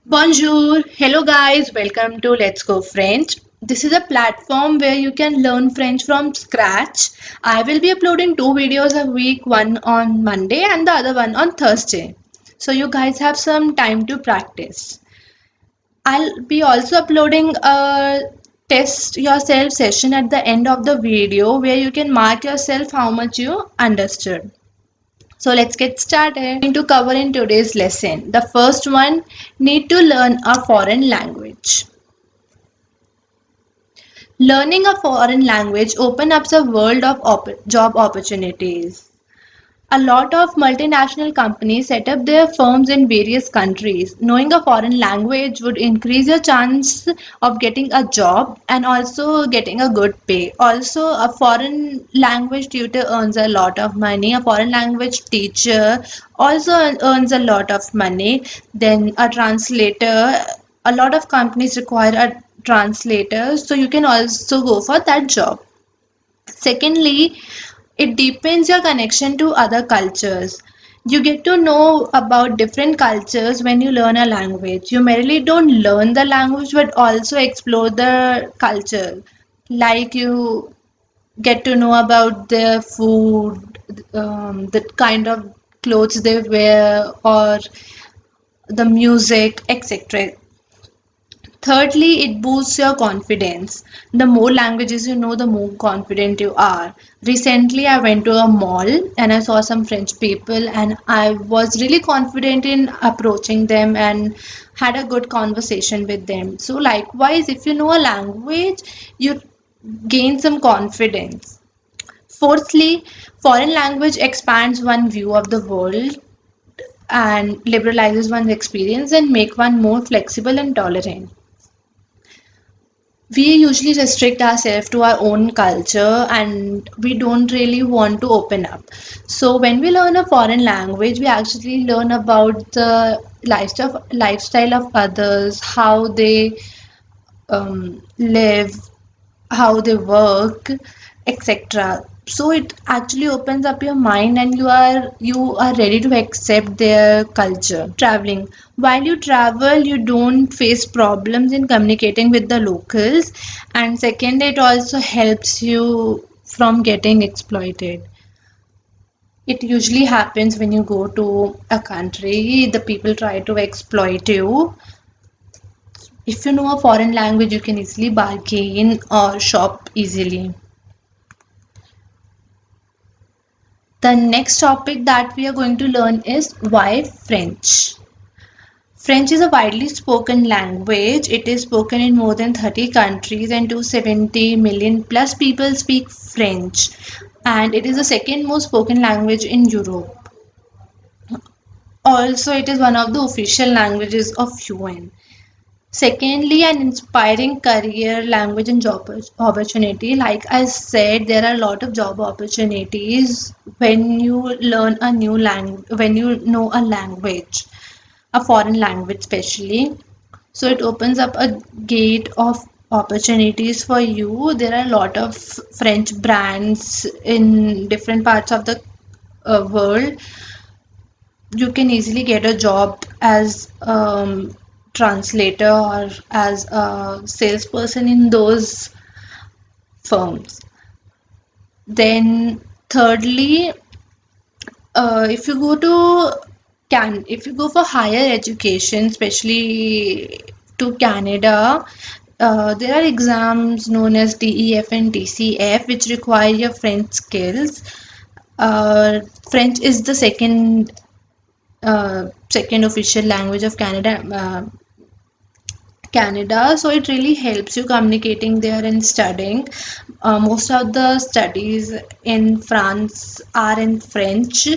Bonjour, hello guys, welcome to Let's Go French. This is a platform where you can learn French from scratch. I will be uploading two videos a week, one on Monday and the other one on Thursday. So you guys have some time to practice. I'll be also uploading a test yourself session at the end of the video where you can mark yourself how much you understood. So let's get started. Going to cover in today's lesson. The first one, need to learn a foreign language. Learning a foreign language opens up a world of job opportunities. A lot of multinational companies set up their firms in various countries. Knowing a foreign language would increase your chance of getting a job and also getting a good pay. Also, a foreign language tutor earns a lot of money. A foreign language teacher also earns a lot of money. Then a translator. A lot of companies require a translator, so you can also go for that job. Secondly, it deepens your connection to other cultures. You get to know about different cultures when you learn a language. You merely don't learn the language but also explore the culture. Like you get to know about their food, the kind of clothes they wear, or the music, etc. Thirdly, it boosts your confidence. The more languages you know, the more confident you are. Recently, I went to a mall and I saw some French people, and I was really confident in approaching them and had a good conversation with them. So, likewise, if you know a language, you gain some confidence. Fourthly, foreign language expands one view of the world and liberalizes one's experience and make one more flexible and tolerant. We usually restrict ourselves to our own culture and we don't really want to open up. So when we learn a foreign language, we actually learn about the lifestyle of others, how they live, how they work, etc. So it actually opens up your mind and you are ready to accept their culture. Traveling, while you travel you don't face problems in communicating with the locals, and second, it also helps you from getting exploited. It usually happens when you go to a country, the people try to exploit you. If you know a foreign language, you can easily bargain or shop easily. The next topic that we are going to learn is why French. French is a widely spoken language. It is spoken in more than 30 countries and 270 million plus people speak French. And it is the second most spoken language in Europe. Also, it is one of the official languages of UN. Secondly, an inspiring career, language, and job opportunity. Like I said, there are a lot of job opportunities when you learn a new language, when you know a language, a foreign language, especially. So it opens up a gate of opportunities for you. There are a lot of French brands in different parts of the world. You can easily get a job as translator or as a salesperson in those firms. Then thirdly, if you go to if you go for higher education, especially to Canada, there are exams known as DEF and TCF which require your French skills. French is the second official language of Canada, so it really helps you communicating there and studying. Most of the studies in France are in French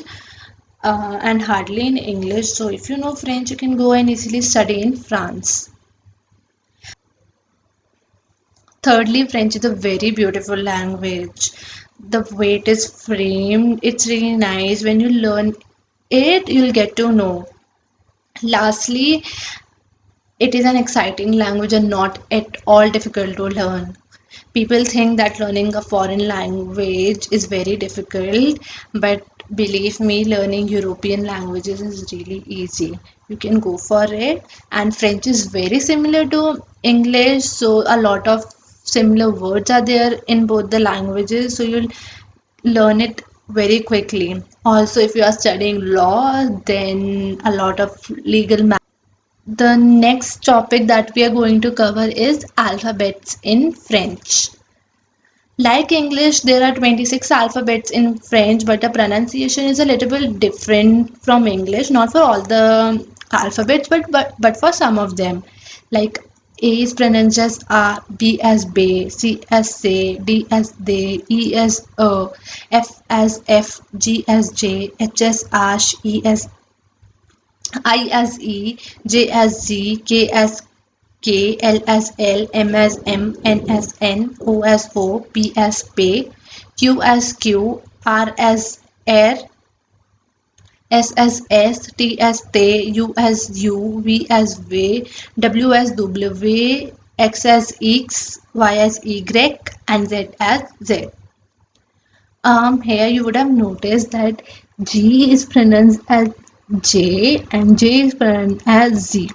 and hardly in English. So if you know French, you can go and easily study in France. Thirdly, French is a very beautiful language. The way it is framed, it's really nice. When you learn it, you'll get to know. Lastly, it is an exciting language and not at all difficult to learn. People think that learning a foreign language is very difficult, but Believe me, learning European languages is really easy. You can go for it, and French is very similar to English, so a lot of similar words are there in both the languages, so you'll learn it very quickly. Also, if you are studying law, then a lot of legal math. The next topic that we are going to cover is alphabets in French. Like English, there are 26 alphabets in French, but the pronunciation is a little bit different from English. Not for all the alphabets, but for some of them. Like A is pronounced as A, B as B, C as C, D as D, E as O, F as F, G as J, H as Ash, E as I as E, J as Z, K as K, L as L, M as M, N as N, O as O, P as P, Q as Q, R as R, S as S, T as T, U as U, V as V, W as W, X as X, Y as Y, and Z as Z. Here you would have noticed that G is pronounced as J and J is pronounced as Z.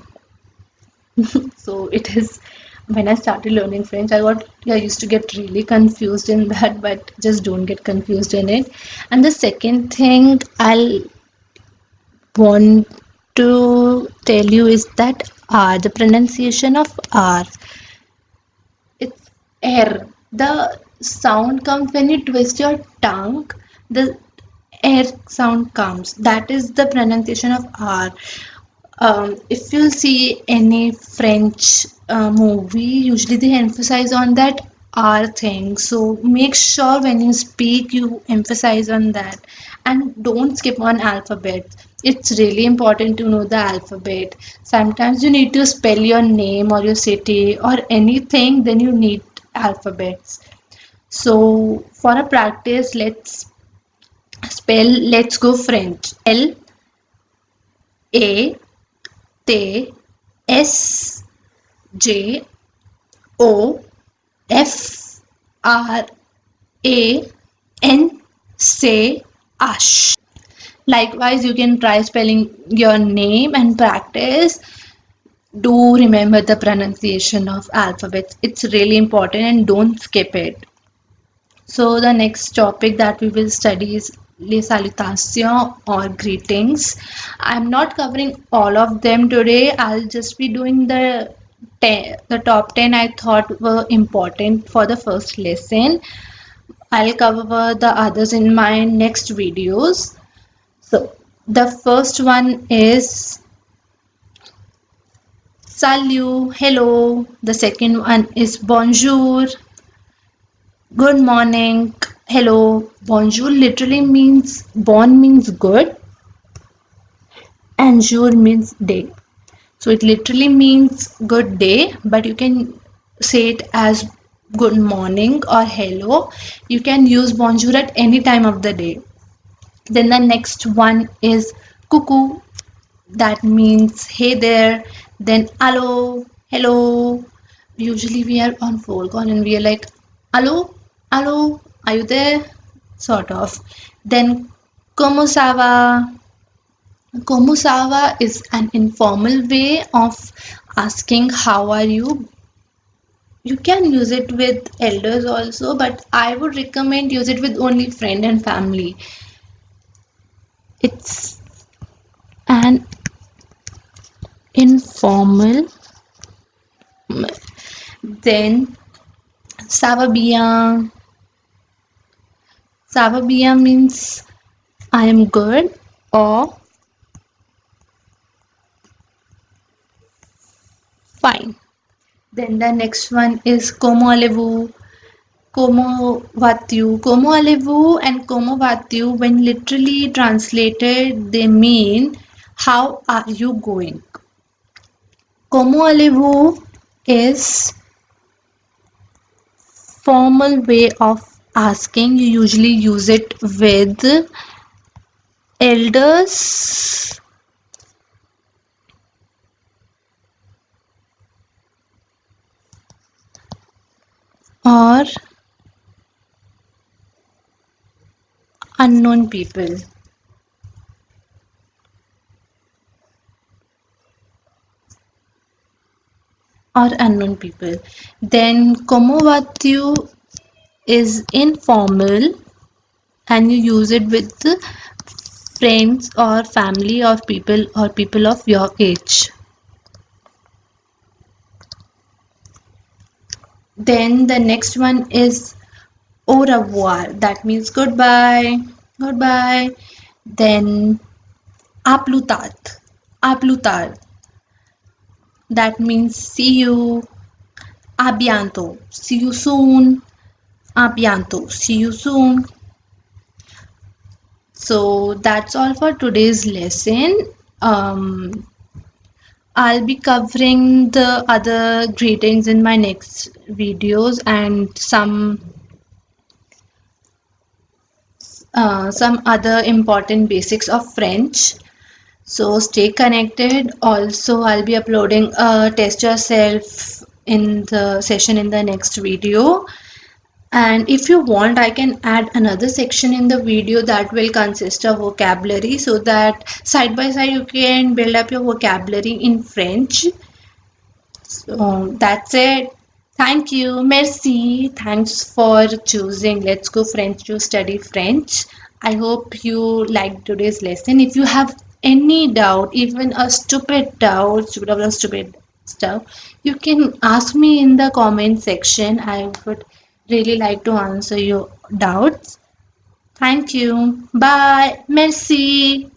So it is when I started learning French, I used to get really confused in that, but just don't get confused in it. And the second thing I'll want to tell you is that R, the pronunciation of R, it's R. The sound comes when you twist your tongue. The air sound comes. That is the pronunciation of R. If you see any French movie, usually they emphasize on that R thing. So make sure when you speak, you emphasize on that, and don't skip on alphabet. It's really important to know the alphabet. Sometimes you need to spell your name or your city or anything, then you need alphabets. So for a practice, let's go French. L A T S J O F R A N say Ash. Likewise, you can try spelling your name and practice. Do remember the pronunciation of alphabets. It's really important and don't skip it. So the next topic that we will study is les salutations or greetings. I'm not covering all of them today. I'll just be doing the top 10 I thought were important for the first lesson. I'll cover the others in my next videos. So the first one is salut, hello. The second one is bonjour, good morning, hello. Bonjour literally means bon means good and jour means day. So it literally means good day, but you can say it as good morning or hello. You can use bonjour at any time of the day. Then the next one is cuckoo. That means hey there. Then hello, hello. Usually we are on phone call and we are like, hello, hello, are you there? Sort of. Then como ça va? Como ça va is an informal way of asking how are you. You can use it with elders also, but I would recommend use it with only friend and family. It's an informal. Then Savabia. Savabia means I am good or fine. Then the next one is Como allez-vous? Como va-tu? Como allez-vous and Como va-tu, when literally translated, they mean how are you going? Como allez-vous is formal way of asking. You usually use it with elders or unknown people. or unknown people. Then como va tu is informal and you use it with friends or family or people of your age. Then the next one is au revoir, that means goodbye. Goodbye. Then aplutat. Aplutar, that means see you. Abianto, see you soon. Abianto, see you soon. So that's all for today's lesson. I'll be covering the other greetings in my next videos and some other important basics of French. So stay connected. Also, I'll be uploading a test yourself in the session in the next video. And if you want, I can add another section in the video that will consist of vocabulary so that side by side you can build up your vocabulary in French. So that's it. Thank you. Merci. Thanks for choosing Let's Go French to study French. I hope you liked today's lesson. If you have any doubt, even a stupid doubt, stupid stuff, you can ask me in the comment section. I would really like to answer your doubts. Thank you. Bye. Merci.